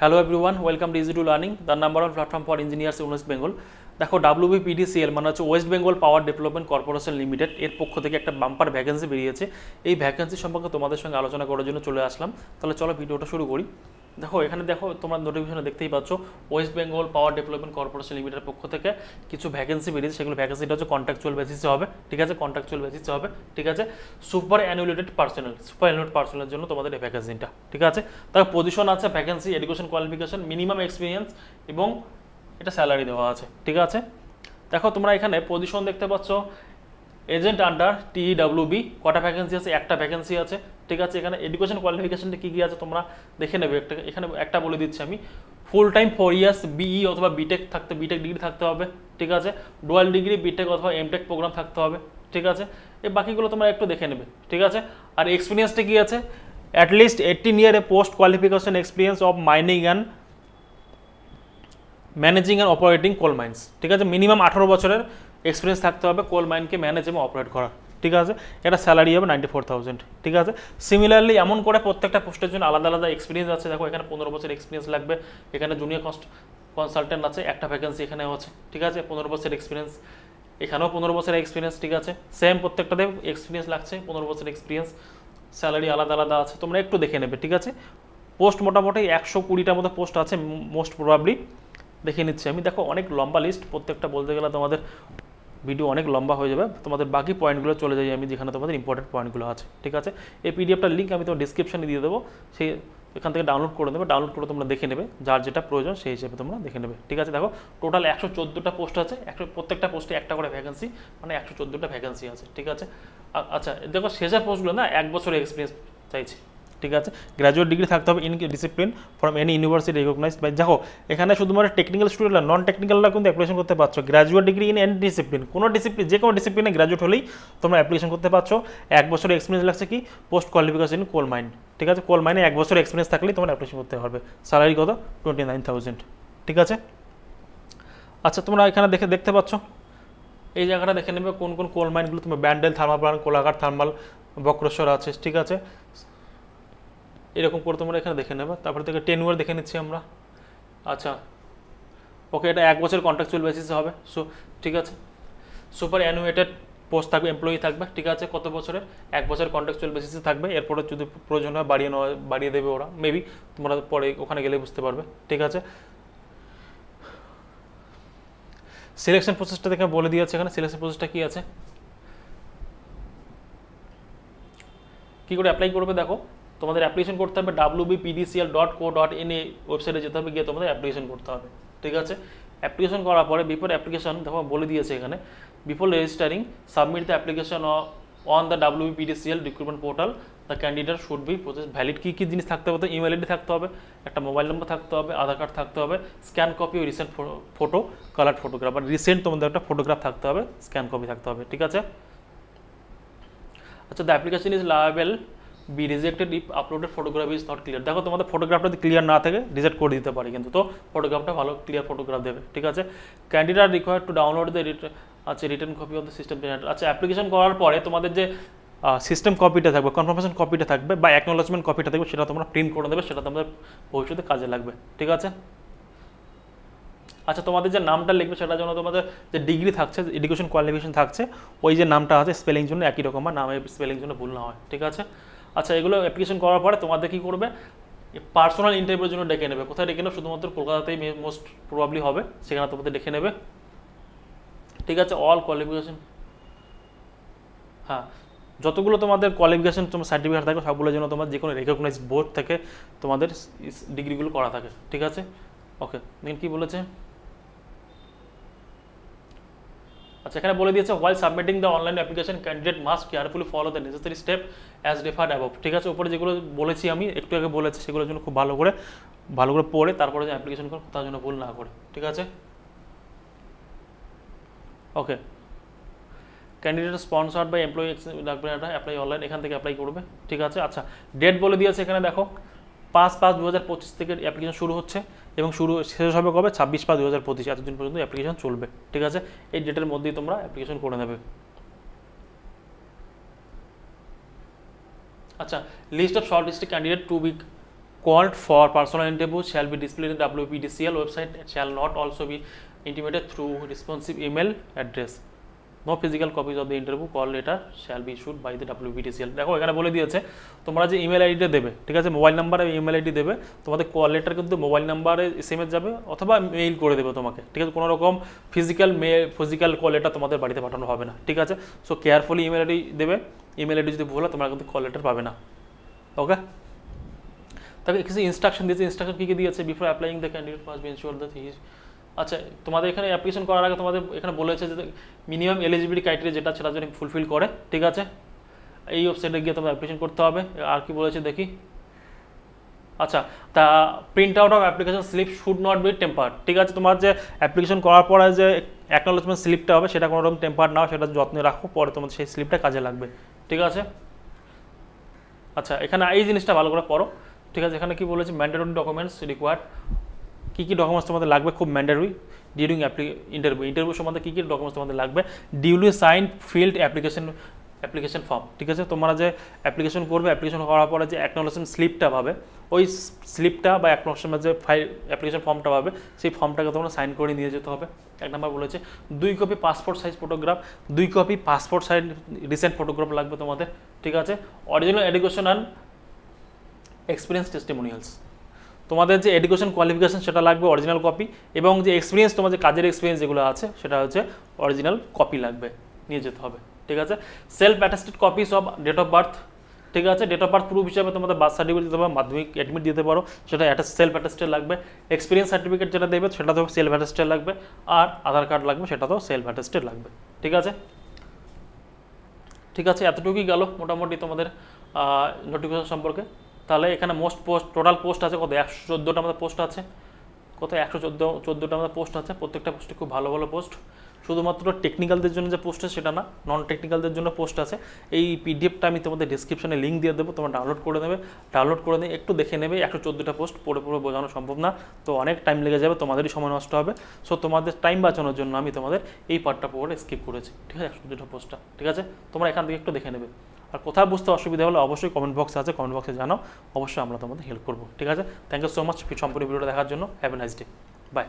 Hello everyone, welcome to Easy to Learning, the number one platform for engineers in West Bengal. দেখো WBPDCL মানে হচ্ছে West Bengal power development corporation limited এর পক্ষ থেকে একটা bumper vacancy বেরিয়েছে। এই ভ্যাকেন্সি সম্পর্কে তোমাদের সঙ্গে আলোচনা করার জন্য চলে আসলাম। তাহলে চলো ভিডিওটা শুরু করি। দেখো এখানে দেখো তোমরা নোটিফিকেশনে দেখতেই পাচ্ছ West Bengal power development corporation লিমিটেডের পক্ষ থেকে কিছু ভ্যাকেন্সি বেরিয়েছে। সেগুলো ভ্যাকেন্সিটা হচ্ছে কন্ট্রাকচুয়াল বেসিসে হবে, ঠিক আছে, কন্ট্রাকচুয়াল বেসিসে হবে, ঠিক আছে। সুপার অ্যানুয়েটেড পার্সোনালের জন্য তোমাদের এই ভ্যাকেন্সিটা, ঠিক আছে। তার পজিশন আছে, vacancy, education qualification, minimum experience এবং এটা স্যালারি দেওয়া আছে, ঠিক আছে। দেখো তোমরা এখানে পজিশন দেখতে পাচ্ছ, এজেন্ট আন্ডার TEWB কটা ভ্যাকেন্সি আছে? একটা ভ্যাকেন্সি আছে, ঠিক আছে। এখানে এডুকেশন কোয়ালিফিকেশনটা কী কী আছে তোমরা দেখে নেবে। এখানে একটা বলে দিচ্ছি আমি, ফুল টাইম 4 ইয়ার্স BE অথবা বিটেক ডিগ্রি থাকতে হবে, ঠিক আছে। ডুয়াল ডিগ্রি বিটেক অথবা এমটেক প্রোগ্রাম থাকতে হবে, ঠিক আছে। এই বাকিগুলো তোমরা একটু দেখে নেবে, ঠিক আছে। আর এক্সপিরিয়েন্সটা কী আছে? At least 18 year post qualification experience of mining and managing and operating coal mines, ঠিক আছে। মিনিমাম 18 বছরের এক্সপিরিয়েন্স থাকতে হবে কোল মাইনকে ম্যানেজ এবং অপারেট করার, ঠিক আছে। এটা স্যালারি হবে 94,000, ঠিক আছে। সিমিলারলি এমন করে প্রত্যেকটা পোস্টের জন্য আলাদা আলাদা এক্সপিরিয়েন্স আছে। দেখো এখানে 15 বছর এক্সপিরিয়েন্স লাগবে। এখানে জুনিয়র কনসালটেন্ট আছে, একটা ভ্যাকেন্সি এখানেও আছে, ঠিক আছে। 15 বছর এক্সপিরিয়েন্স, এখানেও 15 বছরের এক্সপিরিয়েন্স, ঠিক আছে। সেম প্রত্যেকটাতে এক্সপিরিয়েন্স লাগছে, 15 বছর এক্সপিরিয়েন্স। স্যালারি আলাদা আলাদা আছে, তোমরা একটু দেখে নেবে, ঠিক আছে। পোস্ট মোটামুটি 120টার মতো পোস্ট আছে মোস্ট প্রবাবলি। দেখে নিচ্ছি আমি। দেখো অনেক লম্বা লিস্ট, প্রত্যেকটা বলতে গেলে তোমাদের ভিডিও অনেক লম্বা হয়ে যাবে। তোমাদের বাকি পয়েন্টগুলো চলে যাই আমি, যেখানে তোমাদের ইম্পর্টেন্ট পয়েন্টগুলো আছে, ঠিক আছে। এই পিডিএফটার লিঙ্ক আমি তোমার ডিসক্রিপশনে দিয়ে দেবো, সেই এখান থেকে ডাউনলোড করে নেবে। ডাউনলোড করে তোমরা দেখে নেবে, যার যেটা প্রয়োজন সেই হিসেবে তোমরা দেখে নেবে, ঠিক আছে। দেখো টোটাল 114টা পোস্ট আছে, প্রত্যেকটা পোস্টে একটা করে ভ্যাকেন্সি, মানে 114টা ভ্যাকেন্সি আছে, ঠিক আছে। আচ্ছা দেখো শেষের পোস্টগুলো না 1 বছরের এক্সপিরিয়েন্স চাইছে, ঠিক আছে। গ্র্যাজুয়েট ডিগ্রি থাকতে হবে in discipline from any university recognised by. দেখো এখানে শুধুমাত্র টেকনিক্যাল স্টুডেন্টরা, নন টেকনিক্যালরা কিন্তু অ্যাপ্লিকেশন করতে পারছো। Graduate degree in any discipline, কোনো ডিসিপ্লিন, যে কোনো ডিসিপ্লিনে গ্র্যাজুয়েট হলেই তোমরা অ্যাপ্লিকেশন করতে পারছো। 1 বছরের এক্সপিরিয়েন্স লাগছে কি? পোস্ট কোয়ালিফিকেশন কোল মাইন, ঠিক আছে। কোল মাইনে 1 বছরের এক্সপিরিয়েন্স থাকলেই তোমরা অ্যাপ্লিকেশন করতে পারবে। স্যালারি কত? 29,000, ঠিক আছে। আচ্ছা তোমরা এখানে দেখতে পাচ্ছ, এই জায়গাটা দেখে নেবে কোন কোন কোল মাইনগুলো। তোমরা Bandel thermal plant, Kolaghat thermal, Bakreshwar আছে, ঠিক আছে। এরকম করে তোমরা এখানে দেখে নেবে। তারপরে থেকে টেনুয়ার দেখে নিচ্ছি আমরা। আচ্ছা ওকে, এটা 1 বছর কন্ট্রাকচুয়াল বেসিসে হবে, ঠিক আছে। সুপার অ্যানুয়েটেড পোস্ট থাকবে, এমপ্লয়ি থাকবে, ঠিক আছে। কত বছরের? 1 বছর কন্ট্রাকচুয়াল বেসিসে থাকবে। এরপরে যদি প্রয়োজন হয় বাড়িয়ে দেবে ওরা, মেবি তোমরা পরে ওখানে গেলে বুঝতে পারবে, ঠিক আছে। সিলেকশন প্রসেসটা দেখে বলে দিয়েছে এখানে। সিলেকশন প্রসেসটা কী আছে, কী করে অ্যাপ্লাই করবে? দেখো তোমাদের অ্যাপ্লিকেশন করতে হবে wbpdcl.co.in ওয়েবসাইটে যেতে হবে, গিয়ে তোমাদের অ্যাপ্লিকেশন করতে হবে, ঠিক আছে। অ্যাপ্লিকেশন করার পরে বিফোর অ্যাপ্লিকেশন দেখো বলে দিয়েছে এখানে, before registering submit the application on the WBPDCL recruitment portal the candidate should be process valid. কী কী জিনিস থাকতে হবে? তো ইমেল আইডি থাকতে হবে, একটা মোবাইল নম্বর থাকতে হবে, আধার কার্ড থাকতে হবে, স্ক্যান কপি ও রিসেন্ট ফটো, কালার ফটোগ্রাফ, আর রিসেন্ট তোমাদের একটা ফটোগ্রাফ থাকতে হবে, স্ক্যান কপি থাকতে হবে, ঠিক আছে। আচ্ছা the application is liable be rejected if uploaded photograph is not clear. দেখো তোমাদের ফটোগ্রাফটা যদি ক্লিয়ার না থাকে রিজেক্ট করে দিতে পারে, কিন্তু তো ফটোগ্রাফটা ভালো ক্লিয়ার ফটোগ্রাফ দেবে, ঠিক আছে। Candidate required to download the return copy of the system generator. আচ্ছা অ্যাপ্লিকেশন করার পরে তোমাদের যে সিস্টেম কপিটা থাকবে, কনফার্মেশন কপিটা থাকবে বা অ্যাকনোলেজমেন্ট কপিটা থাকবে, সেটা তোমরা প্রিন্ট করে দেবে, সেটা তোমাদের ভবিষ্যতে কাজে লাগবে, ঠিক আছে। আচ্ছা তোমাদের যে নামটা লিখবে সেটার জন্য তোমাদের যে ডিগ্রি থাকছে, এডুকেশন কোয়ালিফিকেশন থাকছে, ওই যে নামটা আছে স্পেলিং জন্য একই রকম, বা নামের স্পেলিং জন্য ভুল না হয়, ঠিক আছে। আচ্ছা এগুলো অ্যাপ্লিকেশন করার পরে তোমাদের কী করবে? পার্সোনাল ইন্টারভিউর জন্য ডেকে নেবে। কোথায় ডেকে নেবে? শুধুমাত্র কলকাতাতেই মোস্ট প্রবাবলি হবে, সেখানে তোমাদের ডেকে নেবে, ঠিক আছে। অল কোয়ালিফিকেশন, হ্যাঁ যতগুলো তোমাদের কোয়ালিফিকেশন তোমার সার্টিফিকেট থাকে সবগুলোর জন্য তোমার যে কোনো রেকগনাইজড বোর্ড থেকে তোমাদের ডিগ্রিগুলো করা থাকে, ঠিক আছে। ওকে দেন কী বলেছে? আচ্ছা এখানে বলে দিয়েছে while submitting the online application candidate must carefully follow the necessary step as referred above, ঠিক আছে। উপরে যেগুলো বলেছি আমি একটু আগে বলেছি, সেগুলোর জন্য খুব ভালো করে পড়ে তারপরে যে অ্যাপ্লিকেশন করো তার জন্য ভুল না করে, ঠিক আছে। ওকে ক্যান্ডিডেট স্পন্সার্ড বাই এমপ্লয়ি লাগবে, এটা অ্যাপ্লাই অনলাইন, এখান থেকে অ্যাপ্লাই করবে, ঠিক আছে। আচ্ছা ডেট বলে দিয়েছে এখানে, দেখো 5/5/2025 থেকে অ্যাপ্লিকেশন শুরু হচ্ছে এবং শেষ হবে কবে? 26/5/2025, এতদিন পর্যন্ত অ্যাপ্লিকেশন চলবে, ঠিক আছে। এই ডেটের মধ্যেই তোমরা অ্যাপ্লিকেশন করে নেবে। আচ্ছা list of short listed candidate to be called for personal interview shall be displayed in the WPDCL website and shall not also be intimated through responsive email address. No physical copies of the interview call letter shall be issued by the WPDCL. দেখো এখানে বলে দিয়েছে তোমরা যে email আইডিটা দেবে, ঠিক আছে, মোবাইল নাম্বারে ইমেল আইডি দেবে, তোমাদের কল লেটার কিন্তু মোবাইল নাম্বারে এসএমএস যাবে অথবা মেইল করে দেবে তোমাকে, ঠিক আছে, কোনো রকম ফিজিক্যাল কল লেটার তোমাদের বাড়িতে পাঠানো হবে না, ঠিক আছে। সো কেয়ারফুলি ইমেল আইডি দেবে, ইমেল আইডি যদি ভুল হয় তোমরা কিন্তু কল লেটার পাবে না, ওকে। তবে কিছু ইনস্ট্রাকশন দিয়েছে, ইনস্ট্রাকশন কী কী দিয়েছে, before applying the candidate must be ensure that he is, আচ্ছা তোমাদের এখানে অ্যাপ্লিকেশন করার আগে তোমাদের এখানে বলেছে যে মিনিমাম এলিজিবিলিটি ক্রাইটেরিয়া যেটা সেটা যদি ফুলফিল করে, ঠিক আছে, এই ওয়েবসাইটে গিয়ে তোমাদের অ্যাপ্লিকেশন করতে হবে। আর কি বলেছে দেখি, আচ্ছা তা print out of application slip should not be tampered, ঠিক আছে, তোমার যে অ্যাপ্লিকেশন করার পরে যে অ্যাকনোলেজমেন্ট স্লিপটা হবে সেটা কোনো রকম টেম্পার্ড নাও, সেটা যত্নে রাখো, পরে তোমাদের সেই স্লিপটা কাজে লাগবে, ঠিক আছে। আচ্ছা এখানে এই জিনিসটা ভালো করে পড়ো, ঠিক আছে। এখানে কি বলেছে, ম্যান্ডেটরি ডকুমেন্টস রিকোয়ার্ড, কী কী ডকুমেন্টস তোমাদের লাগবে, খুব ম্যান্ডেটরি ডিউরিং ইন্টারভিউ সম্বন্ধে কী কী ডকুমেন্টস তোমাদের লাগবে, duly sign filled application form, ঠিক আছে, তোমরা যে অ্যাপ্লিকেশন করবে, অ্যাপ্লিকেশন করার পরে যে অ্যাকনোলেজমেন্ট স্লিপটা পাবে, ওই স্লিপটা বা অ্যাকনোলেজমেন্ট যে অ্যাপ্লিকেশন ফর্মটা পাবে সেই ফর্মটাকে তোমরা সাইন করে নিয়ে যেতে হবে। 1 নম্বর বলেছে 2 copy passport size photograph, 2 copy passport size recent photograph লাগবে তোমাদের, ঠিক আছে। Original education and experience testimonials, তোমাদের যে এডুকেশন কোয়ালিফিকেশন সেটা লাগবে অরিজিনাল কপি, এবং যে এক্সপিরিয়েন্স তোমার যে কাজের এক্সপিরিয়েন্স যেগুলো আছে সেটা হচ্ছে অরিজিনাল কপি লাগবে, নিয়ে যেতে হবে, ঠিক আছে। Self attested copies of date of birth, ঠিক আছে, ডেট অফ বার্থ প্রুফ হিসাবে তোমাদের বার্থ সার্টিফিকেট দিতে পারো, মাধ্যমিক অ্যাডমিট দিতে পারো, সেটা সেলফ অ্যাটেস্টেড লাগবে। এক্সপিরিয়েন্স সার্টিফিকেট যেটা দেবে সেটা তো সেলফ অ্যাটেস্টেড লাগবে, আর আধার কার্ড লাগবে, সেটা তো সেলফ অ্যাটেস্টেড লাগবে, ঠিক আছে। ঠিক আছে, এতটুকুই গেল মোটামুটি তোমাদের নোটিফিকেশন সম্পর্কে। তাহলে এখানে টোটাল পোস্ট আছে কত, 114টা আমাদের পোস্ট আছে, কত 114টা আমাদের পোস্ট আছে, প্রত্যেকটা পোস্টে খুব ভালো ভালো পোস্ট, শুধুমাত্র টেকনিক্যালদের জন্য যে পোস্ট আছে সেটা না, নন টেকনিক্যালদের জন্য পোস্ট আছে। এই পিডিএফটা আমি তোমাদের ডিসক্রিপশনে লিঙ্ক দিয়ে দেবো, তোমরা ডাউনলোড করে নেবে, ডাউনলোড করে নিয়ে একটু দেখে নেবে। 114টা পোস্ট পড়ে বোঝানো সম্ভব না, তো অনেক টাইম লেগে যাবে, তোমাদেরই সময় নষ্ট হবে। সো তোমাদের টাইম বাঁচানোর জন্য আমি তোমাদের এই পার্টটা পড়ে স্কিপ করেছি, ঠিক আছে, 114টা পোস্টটা, ঠিক আছে, তোমরা এখান থেকে একটু দেখে নেবে। আর কোথাও বুঝতে অসুবিধা হলে অবশ্যই কমেন্ট বক্স আছে, কমেন্ট বক্সে জানাও, অবশ্যই আমরা তোমাদের হেল্প করবো, ঠিক আছে। থ্যাংক ইউ সো মাচ সম্পূর্ণ ভিডিওটা দেখার জন্য। Have a nice day, by.